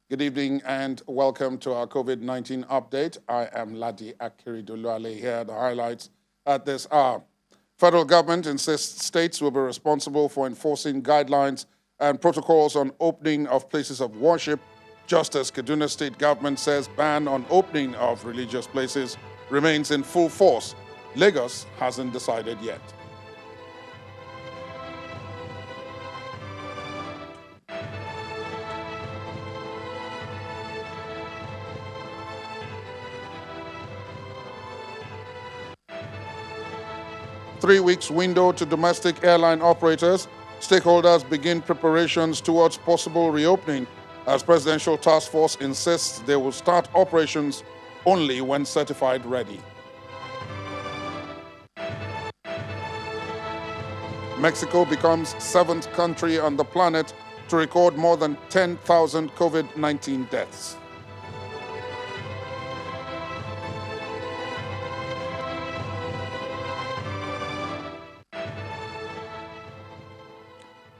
Good evening and welcome to our COVID-19 update. I am Ladi Akiriduluale. Here are the highlights at this hour. Federal government insists states will be responsible for enforcing guidelines and protocols on opening of places of worship, just as Kaduna State government says ban on opening of religious places remains in full force. Lagos hasn't decided yet. 3 weeks window to domestic airline operators. Stakeholders begin preparations towards possible reopening as Presidential Task Force insists they will start operations only when certified ready. Mexico becomes 7th country on the planet to record more than 10,000 COVID-19 deaths.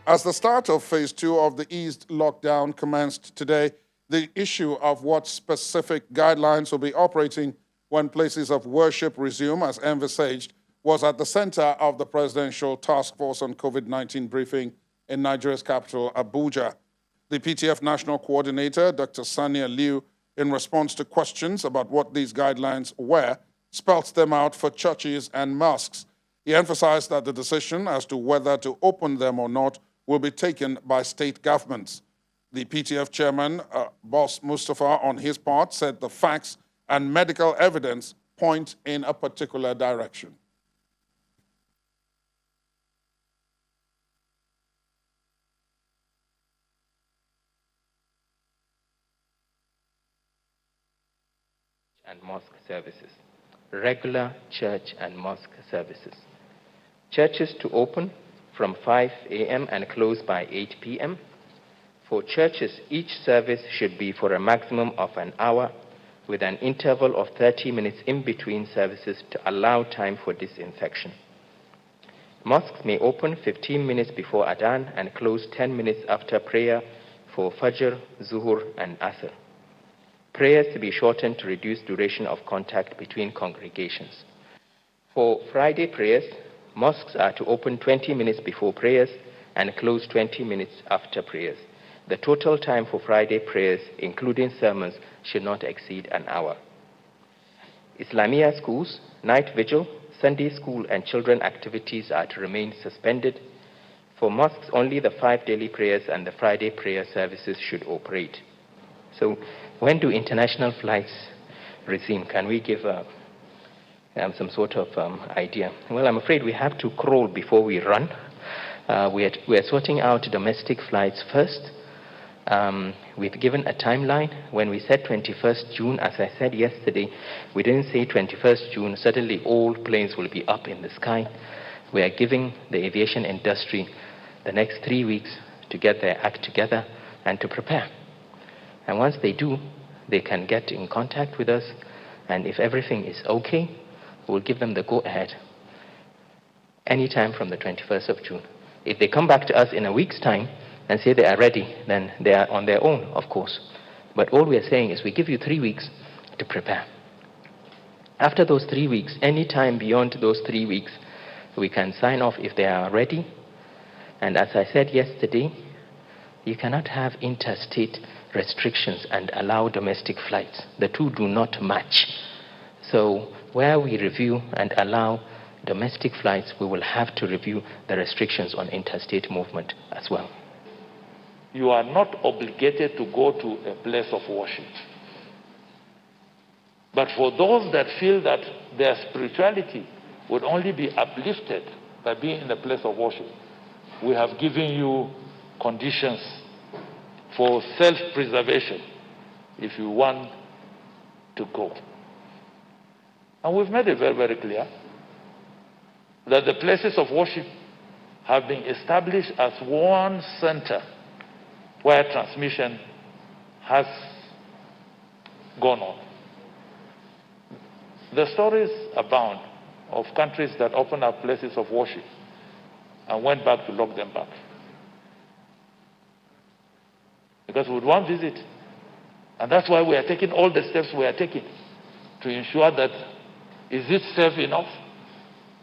As the start of phase 2 of the eased lockdown commenced today, the issue of what specific guidelines will be operating when places of worship resume as envisaged was at the center of the Presidential Task Force on COVID-19 briefing in Nigeria's capital, Abuja. The PTF National Coordinator, Dr. Sania Liu, in response to questions about what these guidelines were, spelt them out for churches and mosques. He emphasized that the decision as to whether to open them or not will be taken by state governments. The PTF chairman, Boss Mustafa, on his part, said the facts and medical evidence point in a particular direction. And mosque services, regular church and mosque services. Churches to open from 5 a.m. and close by 8 p.m. For churches, each service should be for a maximum of an hour with an interval of 30 minutes in between services to allow time for disinfection. Mosques may open 15 minutes before Adhan and close 10 minutes after prayer for Fajr, Zuhur, and Asr. Prayers to be shortened to reduce duration of contact between congregations. For Friday prayers, mosques are to open 20 minutes before prayers and close 20 minutes after prayers. The total time for Friday prayers, including sermons, should not exceed an hour. Islamia schools, night vigil, Sunday school, and children activities are to remain suspended. For mosques, only the 5 daily prayers and the Friday prayer services should operate. So, when do international flights resume? Can we give some sort of idea? Well, I'm afraid we have to crawl before we run. We're sorting out domestic flights first. We've given a timeline. When we said 21st June, as I said yesterday, we didn't say 21st June, suddenly all planes will be up in the sky. We are giving the aviation industry the next 3 weeks to get their act together and to prepare. And once they do, they can get in contact with us, and if everything is okay, we'll give them the go-ahead anytime from the 21st of June. If they come back to us in a week's time and say they are ready, then they are on their own, of course. But all we are saying is we give you 3 weeks to prepare. After those 3 weeks, any time beyond those 3 weeks, we can sign off if they are ready. And as I said yesterday, you cannot have interstate restrictions and allow domestic flights. The two do not match. So where we review and allow domestic flights, we will have to review the restrictions on interstate movement as well. You are not obligated to go to a place of worship. But for those that feel that their spirituality would only be uplifted by being in a place of worship, we have given you conditions for self-preservation if you want to go. And we've made it very, very clear that the places of worship have been established as one center where transmission has gone on. The stories abound of countries that opened up places of worship and went back to lock them back. Because with one visit, And that's why we are taking all the steps we are taking to ensure that, is it safe enough?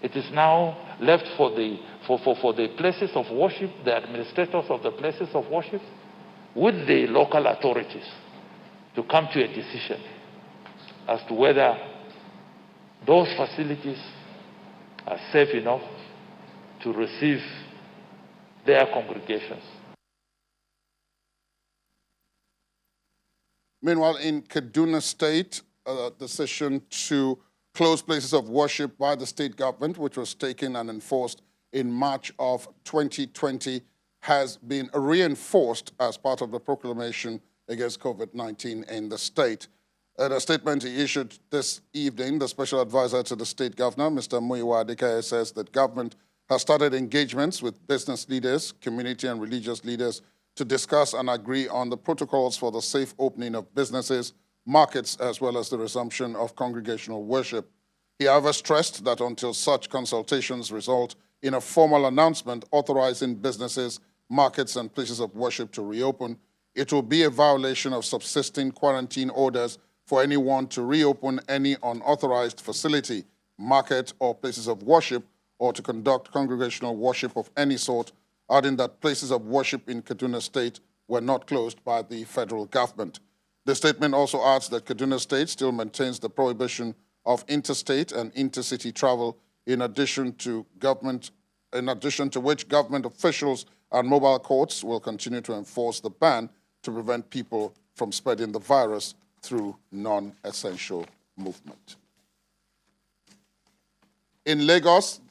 It is now left for the places of worship, the administrators of the places of worship, with the local authorities to come to a decision as to whether those facilities are safe enough to receive their congregations. Meanwhile, in Kaduna State, a decision to close places of worship by the state government, which was taken and enforced in March of 2020, has been reinforced as part of the proclamation against COVID-19 in the state. In a statement he issued this evening, the special advisor to the state governor, Mr. Muyiwa Adekaye, says that government has started engagements with business leaders, community and religious leaders to discuss and agree on the protocols for the safe opening of businesses, markets, as well as the resumption of congregational worship. He, however, stressed that until such consultations result in a formal announcement authorizing businesses, markets, and places of worship to reopen, it will be a violation of subsisting quarantine orders for anyone to reopen any unauthorized facility, market, or places of worship, or to conduct congregational worship of any sort, adding that places of worship in Kaduna State were not closed by the federal government. The statement also adds that Kaduna State still maintains the prohibition of interstate and intercity travel, in addition to which government officials and mobile courts will continue to enforce the ban to prevent people from spreading the virus through non-essential movement. In Lagos,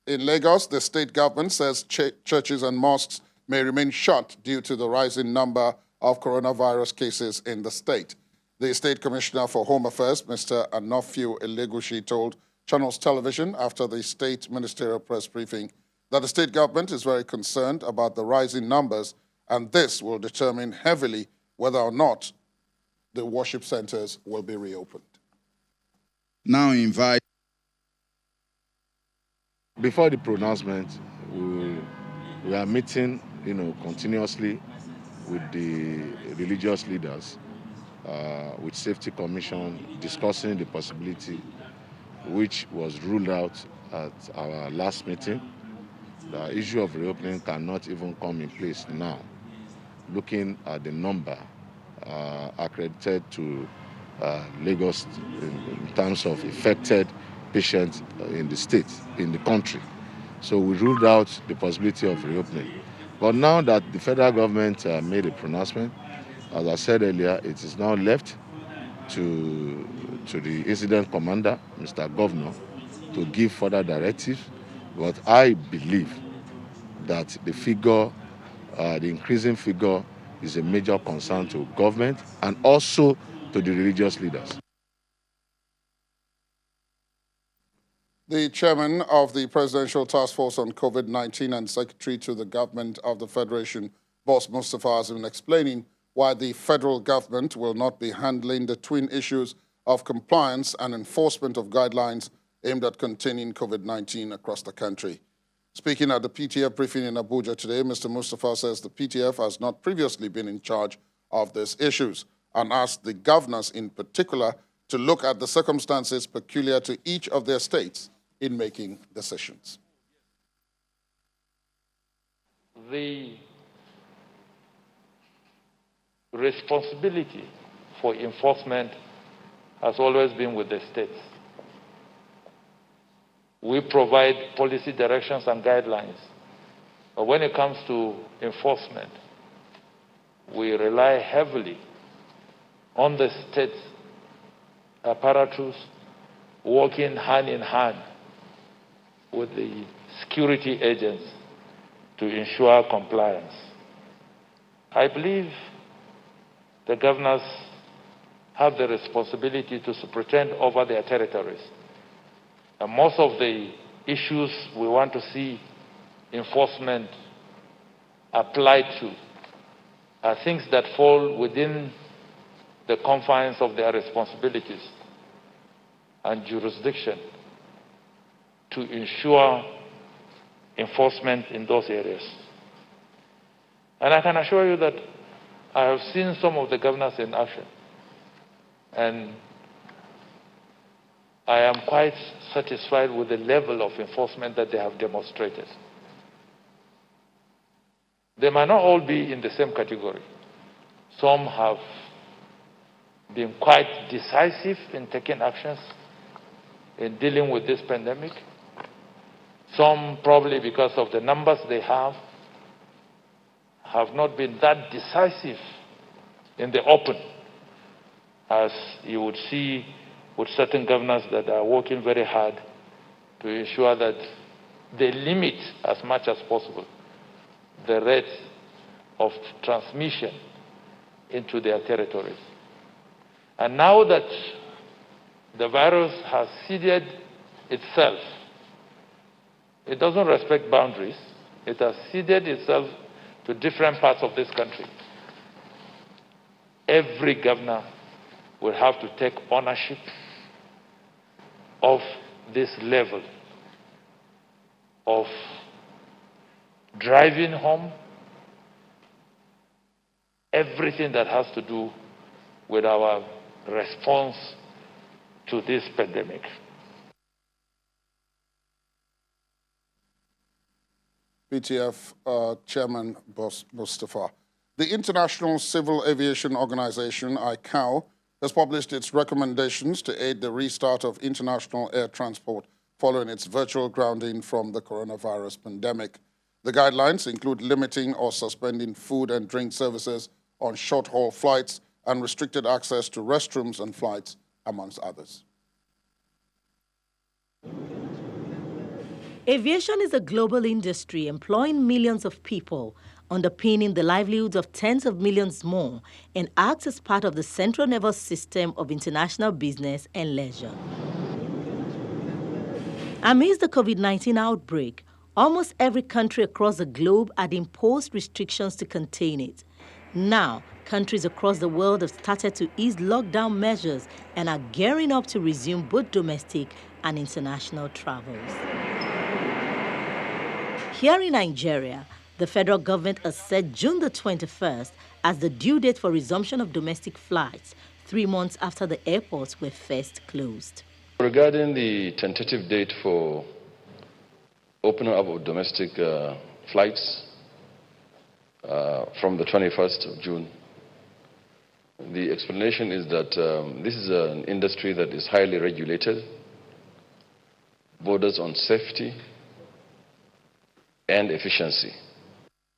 the state government says churches and mosques may remain shut due to the rising number of coronavirus cases in the state. The State Commissioner for Home Affairs, Mr. Anofiu Elegushi, told Channels Television after the state ministerial press briefing that the state government is very concerned about the rising numbers, and this will determine heavily whether or not the worship centers will be reopened. Now invite. Before the pronouncement, we are meeting, continuously with the religious leaders, with Safety Commission, discussing the possibility, which was ruled out at our last meeting. The issue of reopening cannot even come in place now, looking at the number accredited to Lagos in terms of affected patients in the state, in the country. So we ruled out the possibility of reopening. But now that the federal government made a pronouncement, as I said earlier, it is now left to the incident commander, Mr. Governor, to give further directives. But I believe that the figure, the increasing figure, is a major concern to government and also to the religious leaders. The chairman of the Presidential Task Force on COVID-19 and secretary to the government of the Federation, Boss Mustafa, has been explaining why the federal government will not be handling the twin issues of compliance and enforcement of guidelines aimed at containing COVID-19 across the country. Speaking at the PTF briefing in Abuja today, Mr. Mustafa says the PTF has not previously been in charge of these issues and asked the governors in particular to look at the circumstances peculiar to each of their states in making decisions. The responsibility for enforcement has always been with the states. We provide policy directions and guidelines, but when it comes to enforcement, we rely heavily on the states apparatus working hand in hand with the security agents to ensure compliance. I believe the governors have the responsibility to superintend over their territories. And most of the issues we want to see enforcement applied to are things that fall within the confines of their responsibilities and jurisdiction to ensure enforcement in those areas. And I can assure you that I have seen some of the governors in action. And I am quite satisfied with the level of enforcement that they have demonstrated. They might not all be in the same category. Some have been quite decisive in taking actions in dealing with this pandemic. Some, probably because of the numbers they have not been that decisive in the open, as you would see with certain governors that are working very hard to ensure that they limit as much as possible the rate of transmission into their territories. And now that the virus has seeded itself, it doesn't respect boundaries. It has seeded itself to different parts of this country. Every governor will have to take ownership of this level of driving home everything that has to do with our response to this pandemic. PTF Chairman Mustafa. The International Civil Aviation Organization, ICAO, has published its recommendations to aid the restart of international air transport following its virtual grounding from the coronavirus pandemic. The guidelines include limiting or suspending food and drink services on short-haul flights and restricted access to restrooms and flights, amongst others. Aviation is a global industry employing millions of people, underpinning the livelihoods of tens of millions more, and acts as part of the central nervous system of international business and leisure. Amidst the COVID-19 outbreak, almost every country across the globe had imposed restrictions to contain it. Now, countries across the world have started to ease lockdown measures and are gearing up to resume both domestic and international travels. Here in Nigeria, the federal government has set June the 21st as the due date for resumption of domestic flights, 3 months after the airports were first closed. Regarding the tentative date for opening up of domestic flights from the 21st of June, the explanation is that this is an industry that is highly regulated, borders on safety and efficiency.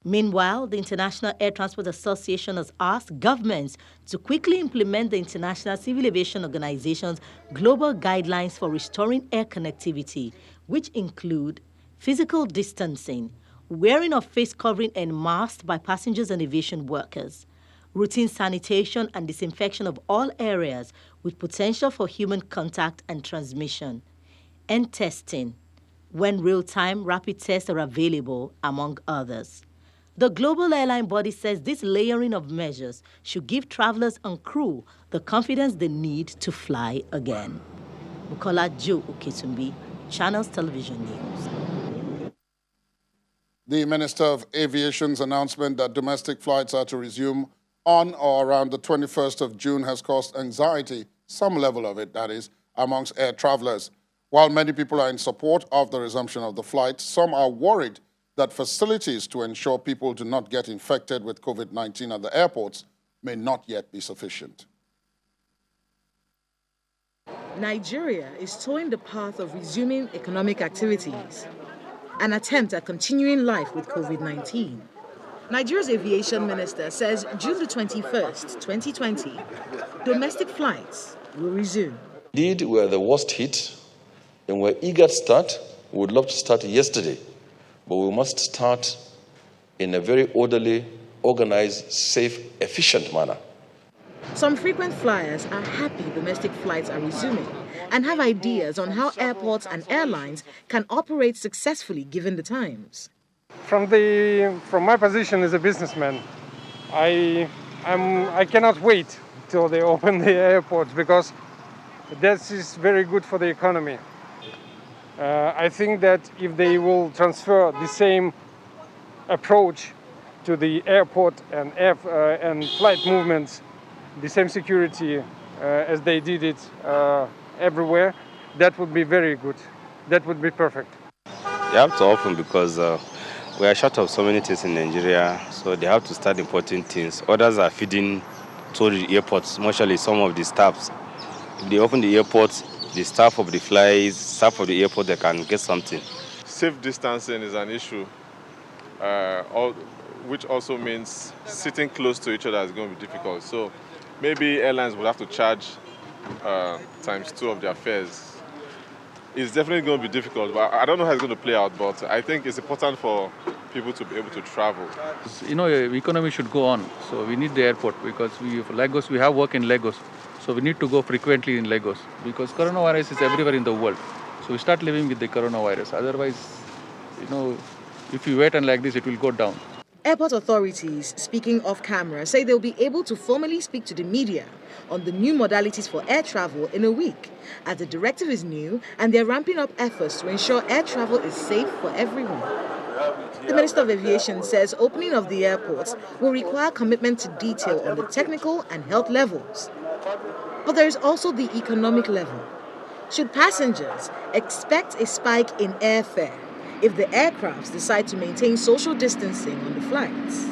Meanwhile, the International Air Transport Association has asked governments to quickly implement the International Civil Aviation Organization's global guidelines for restoring air connectivity, which include physical distancing, wearing of face covering and masks by passengers and aviation workers, routine sanitation and disinfection of all areas with potential for human contact and transmission, and testing, when real-time rapid tests are available, among others. The global airline body says this layering of measures should give travelers and crew the confidence they need to fly again. Bukola Jo Oketumbi, Channels Television News. The Minister of Aviation's announcement that domestic flights are to resume on or around the 21st of June has caused anxiety, some level of it, that is, amongst air travelers. While many people are in support of the resumption of the flight, some are worried that facilities to ensure people do not get infected with COVID-19 at the airports may not yet be sufficient. Nigeria is toeing the path of resuming economic activities, an attempt at continuing life with COVID-19. Nigeria's aviation minister says June the 21st, 2020, domestic flights will resume. Indeed, we are the worst hit, and we're eager to start. We would love to start yesterday, but we must start in a very orderly, organized, safe, efficient manner. Some frequent flyers are happy domestic flights are resuming and have ideas on how airports and airlines can operate successfully given the times. From my position as a businessman, I cannot wait till they open the airports because this is very good for the economy. I think that if they will transfer the same approach to the airport and flight movements, the same security as they did it everywhere, that would be very good. That would be perfect. They have to open because we are short of so many things in Nigeria, so they have to start importing things. Others are feeding to the airports, mostly some of the staffs. If they open the airports, the staff of the flights, staff of the airport, they can get something. Safe distancing is an issue, which also means sitting close to each other is going to be difficult. So maybe airlines would have to charge ×2 of their fares. It's definitely going to be difficult, but I don't know how it's going to play out, but I think it's important for people to be able to travel. You know, economy should go on, so we need the airport because Lagos, we have work in Lagos, so we need to go frequently in Lagos because coronavirus is everywhere in the world. So we start living with the coronavirus. Otherwise, you know, if we wait and like this, it will go down. Airport authorities, speaking off camera, say they'll be able to formally speak to the media on the new modalities for air travel in a week, as the directive is new and they're ramping up efforts to ensure air travel is safe for everyone. The Minister of Aviation says opening of the airports will require commitment to detail on the technical and health levels. But there is also the economic level. Should passengers expect a spike in airfare if the aircrafts decide to maintain social distancing on the flights?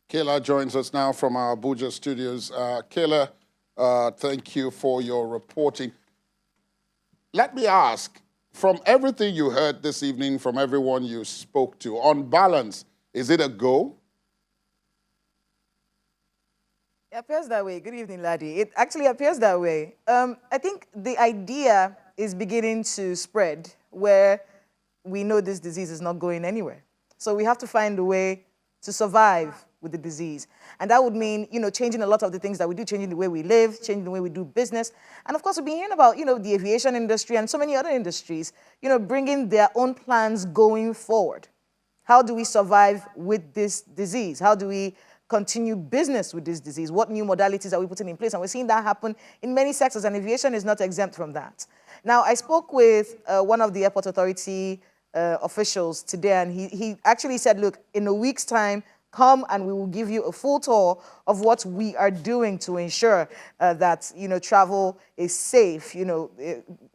Kayla joins us now from our Abuja studios. Kayla, thank you for your reporting. Let me ask, from everything you heard this evening, from everyone you spoke to, on balance, is it a go? It appears that way. Good evening, Ladi. It actually appears that way. I think the idea is beginning to spread where we know this disease is not going anywhere. So we have to find a way to survive with the disease. And that would mean, you know, changing a lot of the things that we do, changing the way we live, changing the way we do business. And of course, we've been hearing about, you know, the aviation industry and so many other industries, you know, bringing their own plans going forward. How do we survive with this disease? How do we continue business with this disease? What new modalities are we putting in place? And we're seeing that happen in many sectors, and aviation is not exempt from that. Now, I spoke with one of the airport authority officials today, and he actually said, look, in a week's time, come and we will give you a full tour of what we are doing to ensure that, you know, travel is safe, you know,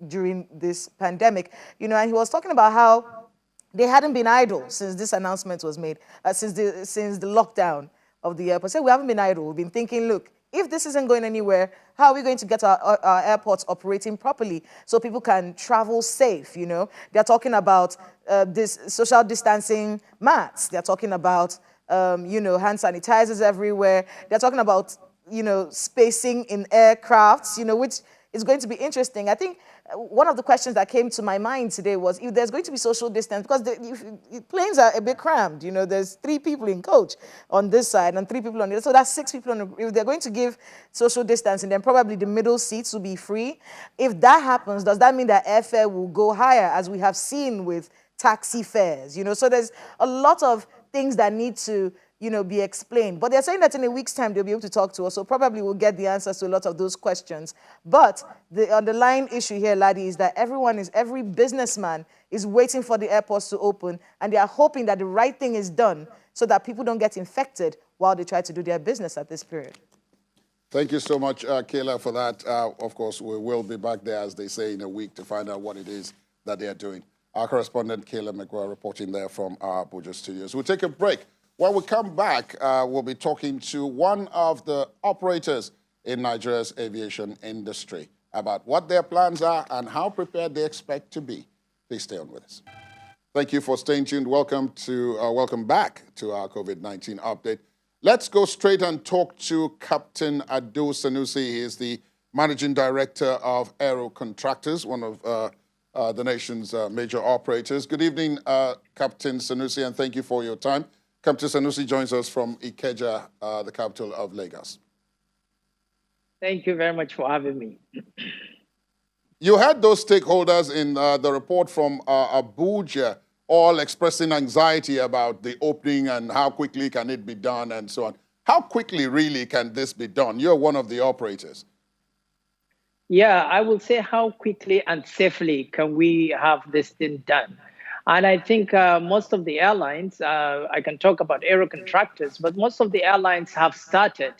during this pandemic. You know, and he was talking about how they hadn't been idle since this announcement was made, since the lockdown of the airport. So we haven't been idle. We've been thinking, look, if this isn't going anywhere, how are we going to get our airports operating properly so people can travel safe, you know? They're talking about this social distancing mats. They're talking about, you know, hand sanitizers everywhere. They're talking about, you know, spacing in aircrafts, you know, which is going to be interesting. I think one of the questions that came to my mind today was if there's going to be social distance, because the planes are a bit crammed, you know, there's 3 people in coach on this side and 3 people on the other, so that's 6 people on the, if they're going to give social distancing, then probably the middle seats will be free. If that happens, does that mean that airfare will go higher, as we have seen with taxi fares, you know? So there's a lot of things that need to, you know, be explained. But they're saying that in a week's time, they'll be able to talk to us, so probably we'll get the answers to a lot of those questions. But the underlying issue here, Ladi, is that every businessman is waiting for the airports to open, and they are hoping that the right thing is done so that people don't get infected while they try to do their business at this period. Thank you so much, Kayla, for that. Of course, we will be back there, as they say, in a week to find out what it is that they are doing. Our correspondent, Kayla McGuire, reporting there from our Abuja studios. We'll take a break. When we come back, we'll be talking to one of the operators in Nigeria's aviation industry about what their plans are and how prepared they expect to be. Please stay on with us. Thank you for staying tuned. Welcome back to our COVID-19 update. Let's go straight and talk to Captain Ado Sanusi. He is the Managing Director of Aero Contractors, one of the nation's major operators. Good evening, Captain Sanusi, and thank you for your time. Captain Sanusi joins us from Ikeja, the capital of Lagos. Thank you very much for having me. You had those stakeholders in the report from Abuja all expressing anxiety about the opening and how quickly can it be done and so on. How quickly really can this be done? You're one of the operators. Yeah, I will say how quickly and safely can we have this thing done. And I think most of the airlines, I can talk about aero contractors, but most of the airlines have started.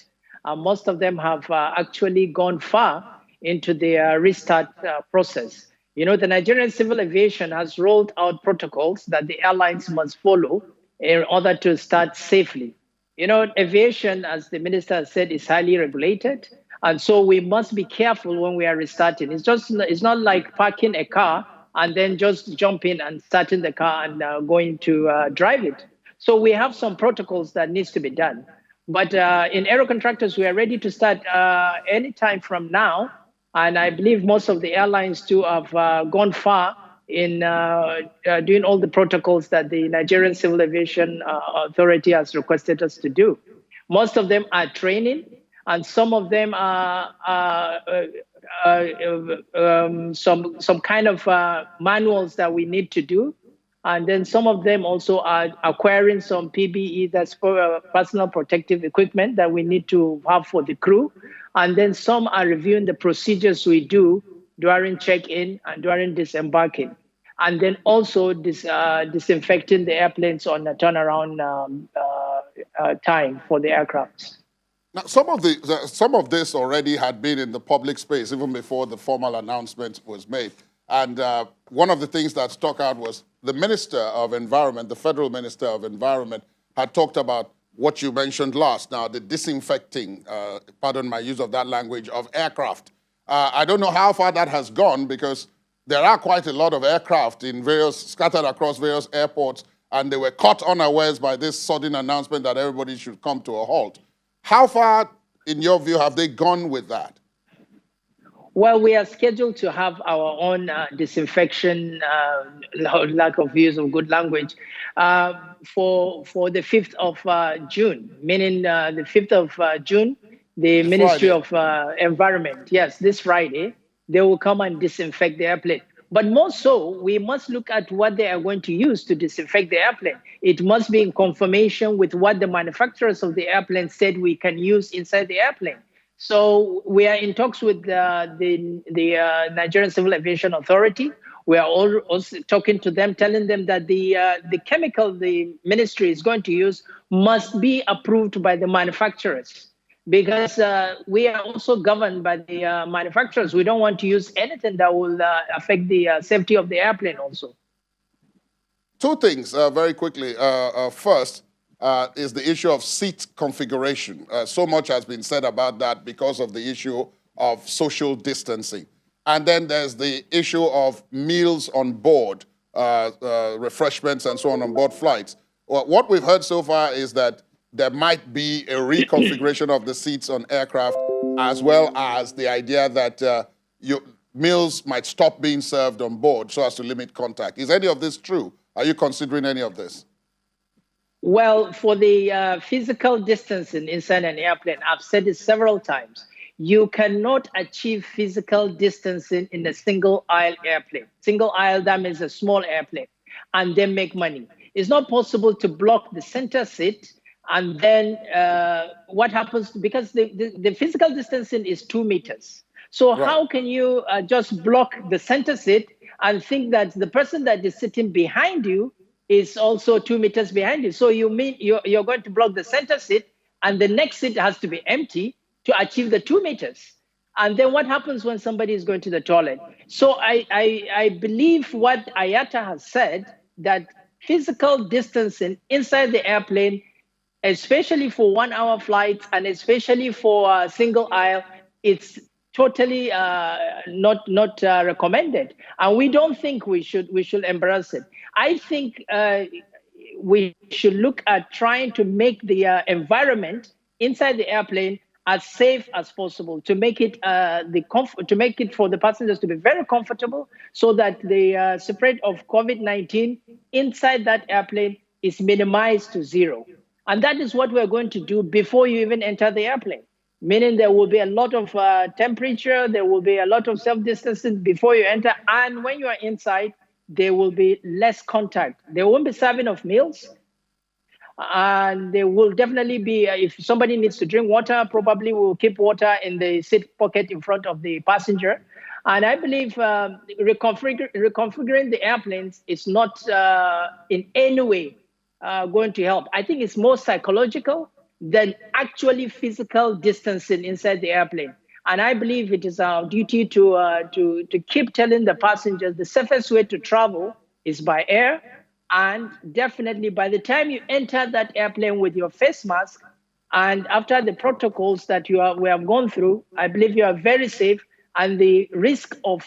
Most of them have actually gone far into the restart process. You know, the Nigerian Civil Aviation has rolled out protocols that the airlines must follow in order to start safely. You know, aviation, as the minister said, is highly regulated. And so we must be careful when we are restarting. It's not like parking a car and then just jumping and starting the car and going to drive it. So we have some protocols that needs to be done. But in aero contractors, we are ready to start anytime from now. And I believe most of the airlines too have gone far in doing all the protocols that the Nigerian Civil Aviation Authority has requested us to do. Most of them are training, and some of them are some kind of manuals that we need to do. And then some of them also are acquiring some PPE, that's personal protective equipment that we need to have for the crew. And then some are reviewing the procedures we do during check-in and during disembarking. And then also disinfecting the airplanes on a turnaround time for the aircraft. Now, some of this already had been in the public space even before the formal announcement was made. And one of the things that stuck out was the Minister of Environment, the Federal Minister of Environment, had talked about what you mentioned last, now the disinfecting, pardon my use of that language, of aircraft. I don't know how far that has gone because there are quite a lot of aircraft scattered across various airports, and they were caught unawares by this sudden announcement that everybody should come to a halt. How far, in your view, have they gone with that? Well, we are scheduled to have our own disinfection, lack of use of good language, for the 5th of June, meaning the 5th of June, the Ministry of Environment, yes, this Friday, they will come and disinfect the airplane. But more so, we must look at what they are going to use to disinfect the airplane. It must be in conformation with what the manufacturers of the airplane said we can use inside the airplane. So we are in talks with the Nigerian Civil Aviation Authority. We are also talking to them, telling them that the chemical the ministry is going to use must be approved by the manufacturers, because we are also governed by the manufacturers. We don't want to use anything that will affect the safety of the airplane also. Two things very quickly. First, is the issue of seat configuration. So much has been said about that because of the issue of social distancing. And then there's the issue of meals on board, refreshments and so on board flights. Well, what we've heard so far is that there might be a reconfiguration of the seats on aircraft, as well as the idea that meals might stop being served on board so as to limit contact. Is any of this true? Are you considering any of this? Well, for the physical distancing inside an airplane, I've said it several times. You cannot achieve physical distancing in a single aisle airplane. Single aisle, that means a small airplane, and then make money. It's not possible to block the center seat, and then what happens, because the physical distancing is 2 meters. So how can you just block the center seat and think that the person that is sitting behind you is also 2 meters behind you? So you mean you're going to block the center seat, and the next seat has to be empty to achieve the 2 meters. And then what happens when somebody is going to the toilet? So I believe what IATA has said, that physical distancing inside the airplane, especially for 1 hour flights and especially for single aisle, it's totally not recommended. And we don't think we should embrace it. I think we should look at trying to make the environment inside the airplane as safe as possible, to make it to make it for the passengers to be very comfortable, so that the spread of COVID-19 inside that airplane is minimized to zero. And that is what we're going to do before you even enter the airplane. Meaning there will be a lot of temperature, there will be a lot of self-distancing before you enter, and when you are inside, there will be less contact. There won't be serving of meals, and there will definitely be, if somebody needs to drink water, probably we'll keep water in the seat pocket in front of the passenger. And I believe reconfiguring the airplanes is not in any way going to help. I think it's more psychological than actually physical distancing inside the airplane. And I believe it is our duty to keep telling the passengers the safest way to travel is by air. And definitely by the time you enter that airplane with your face mask, and after the protocols that we have gone through, I believe you are very safe, and the risk of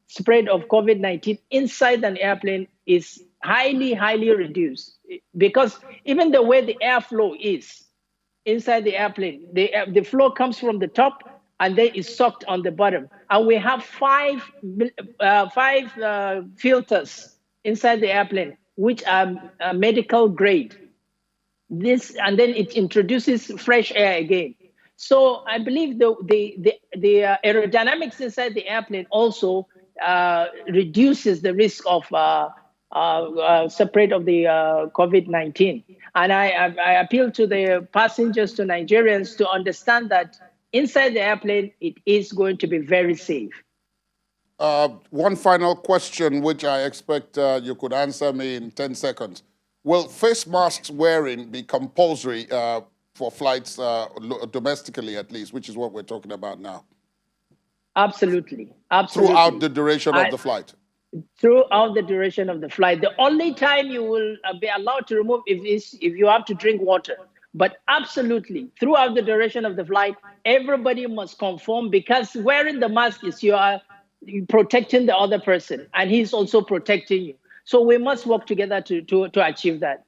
spread of COVID-19 inside an airplane is highly, highly reduced. Because even the way the airflow is inside the airplane, the flow comes from the top and then is sucked on the bottom. And we have five filters inside the airplane, which are medical grade. And then it introduces fresh air again. So I believe the aerodynamics inside the airplane also reduces the risk of spread of the COVID-19. And I appeal to the passengers, to Nigerians, to understand that inside the airplane, it is going to be very safe. One final question, which I expect you could answer me in 10 seconds. Will face masks wearing be compulsory for flights domestically, at least, which is what we're talking about now? Absolutely. Absolutely. Throughout the duration of the flight? Throughout the duration of the flight. The only time you will be allowed to remove is if you have to drink water. But absolutely, throughout the duration of the flight, everybody must conform, because wearing the mask is you are protecting the other person, and he's also protecting you. So we must work together to achieve that.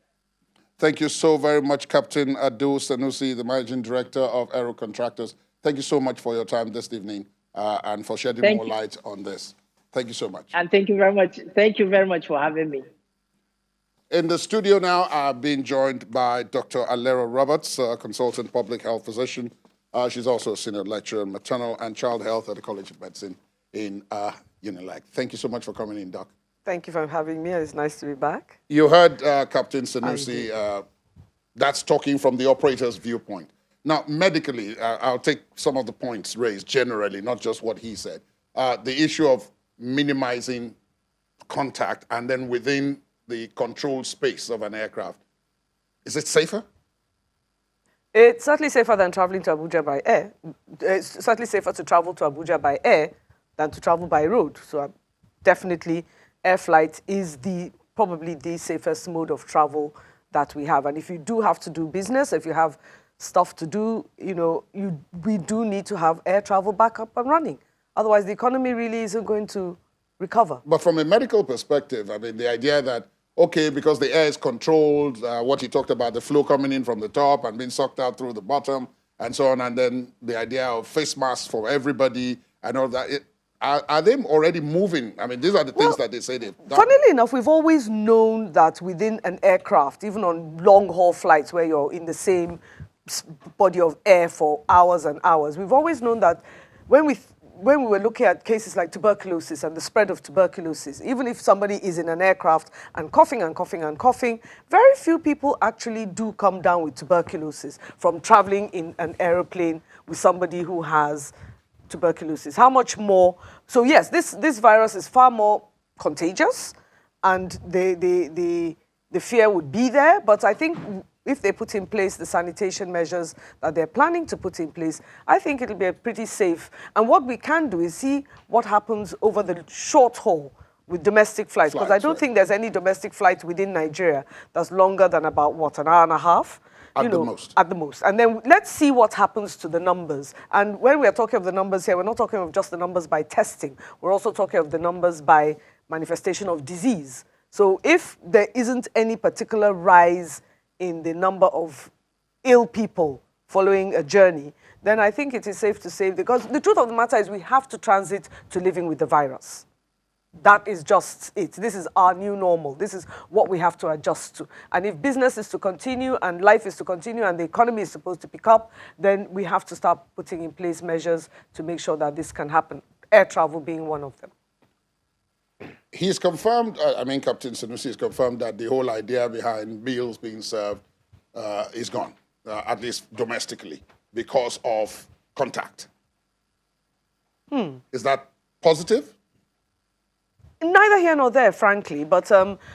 Thank you so very much, Captain Adu Sanusi, the Managing Director of Aero Contractors. Thank you so much for your time this evening and for shedding more light on this. Thank you so much. And thank you very much. Thank you very much for having me. In the studio now, I've been joined by Dr. Alera Roberts, a consultant public health physician. She's also a senior lecturer in maternal and child health at the College of Medicine in UNILAG. Thank you so much for coming in, Doc. Thank you for having me. It's nice to be back. You heard Captain Sanusi, that's talking from the operator's viewpoint. Now, medically, I'll take some of the points raised generally, not just what he said. The issue of minimizing contact and then within the controlled space of an aircraft. Is it safer? It's certainly safer than traveling to Abuja by air. It's certainly safer to travel to Abuja by air than to travel by road. So definitely air flight is probably the safest mode of travel that we have. And if you do have to do business, if you have stuff to do, we do need to have air travel back up and running. Otherwise, the economy really isn't going to recover. But from a medical perspective, I mean, the idea that, okay, because the air is controlled, what you talked about, the flow coming in from the top and being sucked out through the bottom and so on, and then the idea of face masks for everybody and all that, are they already moving? I mean, these are the things that they say they've done. Funnily enough, we've always known that within an aircraft, even on long-haul flights where you're in the same body of air for hours and hours, we've always known that when we were looking at cases like tuberculosis and the spread of tuberculosis, even if somebody is in an aircraft and coughing and coughing and coughing, very few people actually do come down with tuberculosis from traveling in an aeroplane with somebody who has tuberculosis. How much more? So yes, this virus is far more contagious, and the fear would be there. But I think if they put in place the sanitation measures that they're planning to put in place, I think it'll be pretty safe. And what we can do is see what happens over the short haul with domestic flights, because I don't think there's any domestic flight within Nigeria that's longer than about, what, an hour and a half? At the most. At the most. And then let's see what happens to the numbers. And when we're talking of the numbers here, we're not talking of just the numbers by testing. We're also talking of the numbers by manifestation of disease. So if there isn't any particular rise in the number of ill people following a journey, then I think it is safe to say, because the truth of the matter is we have to transit to living with the virus. That is just it. This is our new normal. This is what we have to adjust to. And if business is to continue and life is to continue and the economy is supposed to pick up, then we have to start putting in place measures to make sure that this can happen, air travel being one of them. He's confirmed, Captain Sanusi has confirmed that the whole idea behind meals being served is gone, at least domestically, because of contact. Is that positive? Neither here nor there, frankly, but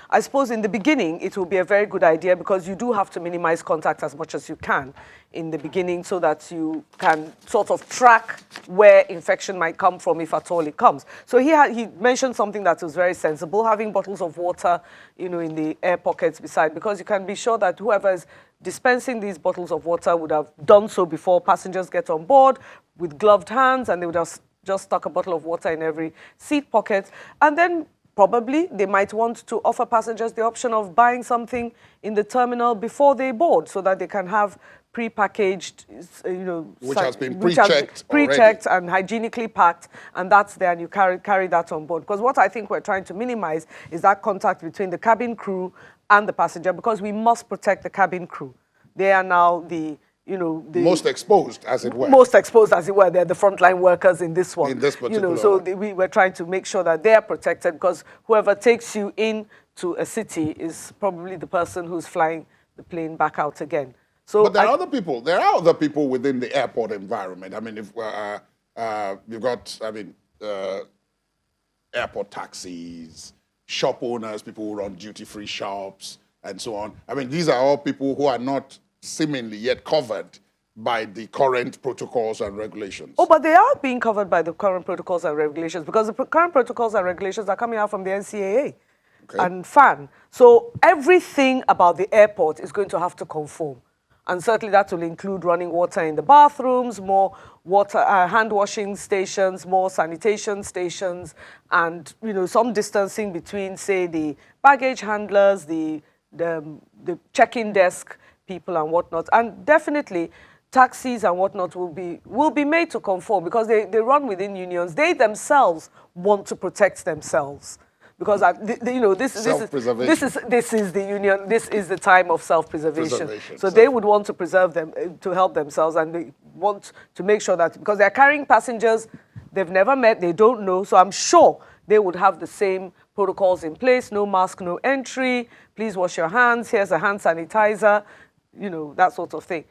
I suppose in the beginning it will be a very good idea because you do have to minimize contact as much as you can in the beginning so that you can sort of track where infection might come from if at all it comes. So he mentioned something that was very sensible, having bottles of water, in the air pockets beside, because you can be sure that whoever is dispensing these bottles of water would have done so before passengers get on board with gloved hands, and they would have just stuck a bottle of water in every seat pocket. And then probably they might want to offer passengers the option of buying something in the terminal before they board so that they can have pre-packaged, which has been pre-checked and hygienically packed, and that's there, and you carry that on board. Because what I think we're trying to minimize is that contact between the cabin crew and the passenger, because we must protect the cabin crew. They are now the most exposed, as it were. Most exposed, as it were. They're the frontline workers in this one. In this particular so one. we were trying to make sure that they're protected, because whoever takes you into a city is probably the person who's flying the plane back out again. So but there are other people. There are other people within the airport environment. I mean, if you've got, airport taxis, shop owners, people who run duty-free shops, and so on. I mean, these are all people who are not seemingly yet covered by the current protocols and regulations. Oh, but they are being covered by the current protocols and regulations, because the current protocols and regulations are coming out from the NCAA and FAN. So everything about the airport is going to have to conform. And certainly that will include running water in the bathrooms, more water, hand washing stations, more sanitation stations, and some distancing between, say, the baggage handlers, the check-in desk people and whatnot. And definitely taxis and whatnot will be made to conform, because they run within unions. They themselves want to protect themselves. Because this is the union. This is the time of self-preservation. So they would want to preserve them, to help themselves, and they want to make sure that, because they're carrying passengers they've never met, they don't know. So I'm sure they would have the same protocols in place: no mask, no entry. Please wash your hands. Here's a hand sanitizer. That sort of thing.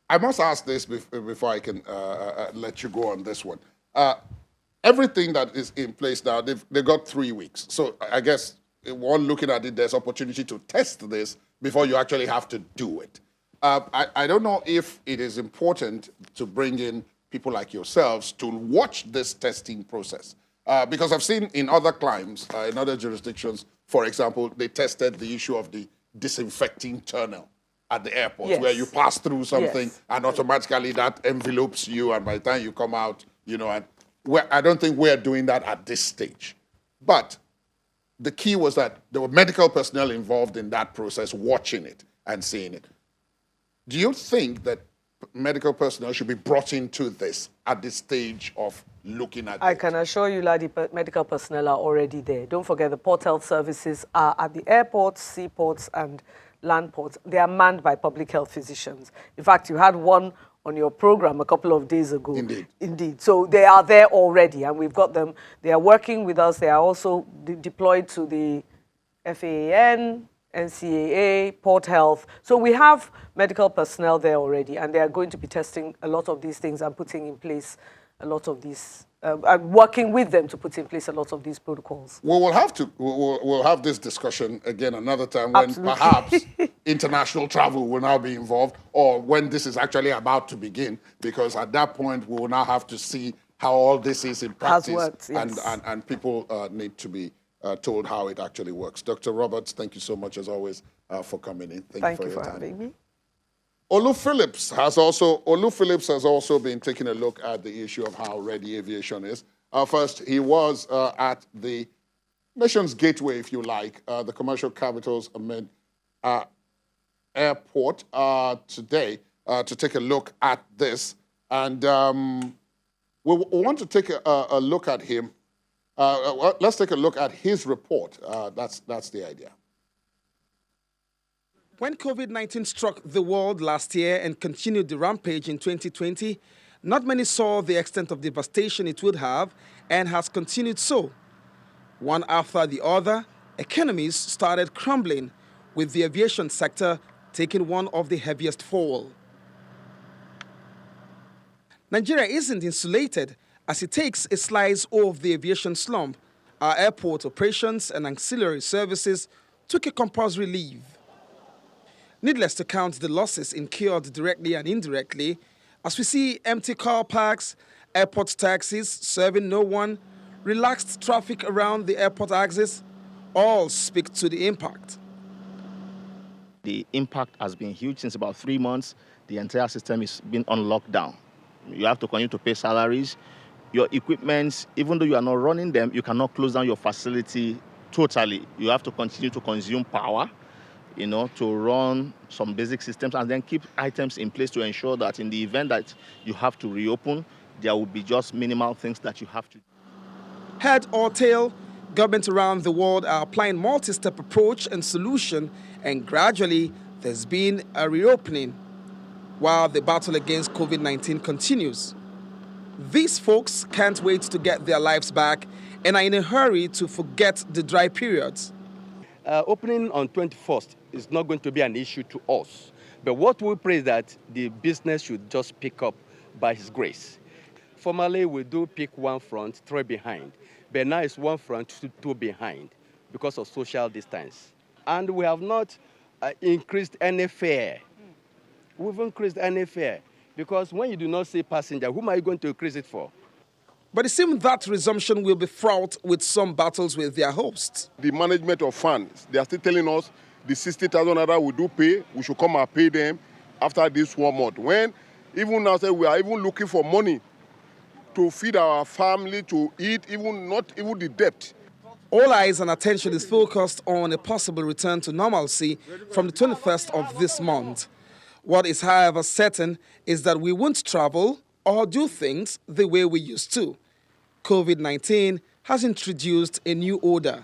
I must ask this before I can let you go on this one. Everything that is in place now, they've got 3 weeks. So I guess one looking at it, there's opportunity to test this before you actually have to do it. I don't know if it is important to bring in people like yourselves to watch this testing process. Because I've seen in other climes, in other jurisdictions, for example, they tested the issue of the disinfecting tunnel at the airport, where you pass through something and automatically that envelopes you, and by the time you come out, and I don't think we're doing that at this stage. But the key was that there were medical personnel involved in that process, watching it and seeing it. Do you think that medical personnel should be brought into this at this stage of looking at it? I can assure you, Ladi, medical personnel are already there. Don't forget, the port health services are at the airports, seaports, and land ports. They are manned by public health physicians. In fact, you had one on your program a couple of days ago. Indeed. So they are there already, and we've got them. They are working with us. They are also deployed to the FAAN, NCAA, Port Health. So we have medical personnel there already, and they are going to be testing a lot of these things and putting in place a lot of these, and working with them to put in place a lot of these protocols. Well, we'll have this discussion again another time when perhaps international travel will now be involved, or when this is actually about to begin, because at that point we will now have to see how all this is in practice. Has worked, yes. And people need to be told how it actually works. Dr. Roberts, thank you so much as always for coming in. Thank you for having me. Olu Phillips has also been taking a look at the issue of how ready aviation is. First, he was at the nation's gateway, if you like, the commercial capital's airport today to take a look at this. And we want to take a look at him. Let's take a look at his report. That's the idea. When COVID-19 struck the world last year and continued the rampage in 2020, not many saw the extent of devastation it would have, and has continued so. One after the other, economies started crumbling, with the aviation sector taking one of the heaviest fall. Nigeria isn't insulated, As it takes a slice of the aviation slump, our airport operations and ancillary services took a compulsory leave. Needless to count the losses incurred directly and indirectly, as we see empty car parks, airport taxis serving no one, relaxed traffic around the airport axis, all speak to the impact. The impact has been huge. Since about 3 months. The entire system is been on lockdown. You have to continue to pay salaries. Your equipment, even though you are not running them, you cannot close down your facility totally. You have to continue to consume power, to run some basic systems and then keep items in place to ensure that in the event that you have to reopen, there will be just minimal things that you have to do. Head or tail, governments around the world are applying multi-step approach and solution, and gradually there's been a reopening while the battle against COVID-19 continues. These folks can't wait to get their lives back and are in a hurry to forget the dry periods. Opening on 21st is not going to be an issue to us. But what we pray is that the business should just pick up by His grace. Formerly, we do pick one front, three behind. But now it's one front, two behind because of social distance. And we have not increased any fare. We've increased any fare because when you do not see passenger, whom are you going to increase it for? But it seems that resumption will be fraught with some battles with their hosts. The management of funds, they are still telling us the 60,000 naira we do pay, we should come and pay them after this 1 month. When even now we are even looking for money to feed our family, to eat, not even the debt. All eyes and attention is focused on a possible return to normalcy from the 21st of this month. What is, however, certain is that we won't travel or do things the way we used to. COVID-19 has introduced a new order.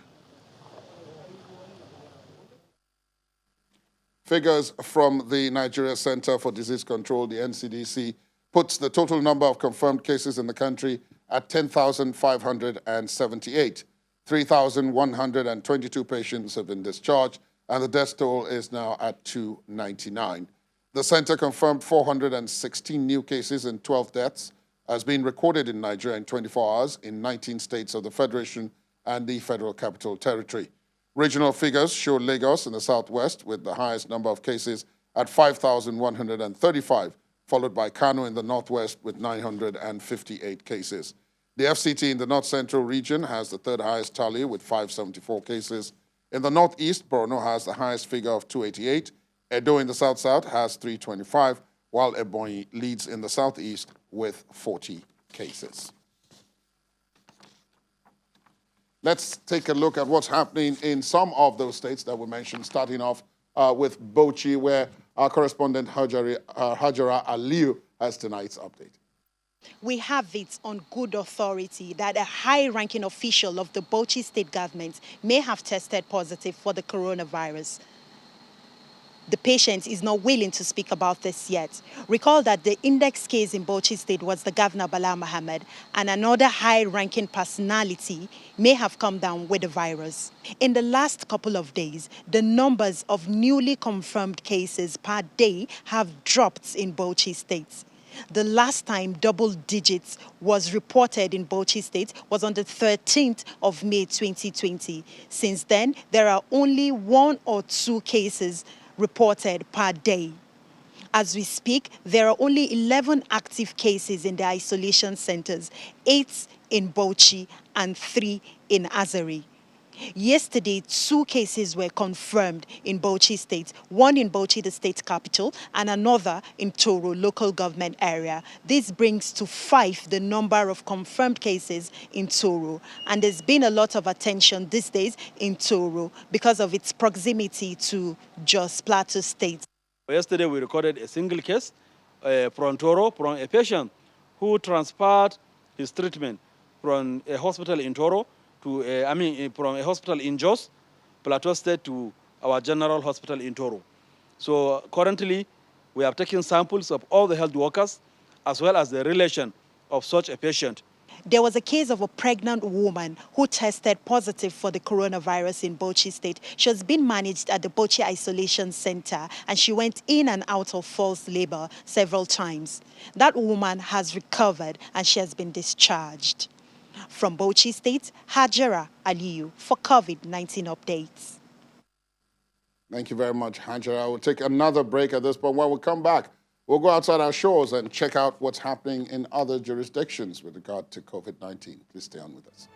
Figures from the Nigeria Center for Disease Control, the NCDC, puts the total number of confirmed cases in the country at 10,578. 3,122 patients have been discharged, and the death toll is now at 299. The center confirmed 416 new cases and 12 deaths has been recorded in Nigeria in 24 hours in 19 states of the Federation and the Federal Capital Territory. Regional figures show Lagos in the southwest with the highest number of cases at 5,135, followed by Kano in the northwest with 958 cases. The FCT in the north-central region has the third highest tally with 574 cases. In the northeast, Borno has the highest figure of 288. Edo in the south-south has 325, while Ebonyi leads in the southeast with 40 cases. Let's take a look at what's happening in some of those states that we mentioned, starting off with Bauchi, where our correspondent Hajara Aliyu has tonight's update. We have it on good authority that a high-ranking official of the Bauchi state government may have tested positive for the coronavirus. The patient is not willing to speak about this yet. Recall that the index case in Bauchi State was the Governor Bala Mohammed, and another high-ranking personality may have come down with the virus. In the last couple of days, the numbers of newly confirmed cases per day have dropped in Bauchi State. The last time double digits was reported in Bauchi State was on the 13th of May 2020. Since then, there are only 1 or 2 cases reported per day. As we speak, there are only 11 active cases in the isolation centers, 8 in Bauchi and 3 in Azari. Yesterday, 2 cases were confirmed in Bauchi State, 1 in Bauchi, the state capital, and another in Toro, local government area. This brings to 5 the number of confirmed cases in Toro. And there's been a lot of attention these days in Toro because of its proximity to Jos Plateau State. Yesterday, we recorded a single case from Toro, from a patient who transferred his treatment from a hospital in Toro to, from a hospital in Jos, Plateau State, to our general hospital in Toro. So currently, we have taken samples of all the health workers as well as the relation of such a patient. There was a case of a pregnant woman who tested positive for the coronavirus in Bauchi State. She has been managed at the Bauchi Isolation Center, and she went in and out of false labor several times. That woman has recovered, and she has been discharged. From Bauchi State, Hajara Aliyu for COVID-19 updates. Thank you very much, Hajara. We'll take another break at this point. When we come back, we'll go outside our shores and check out what's happening in other jurisdictions with regard to COVID-19. Please stay on with us.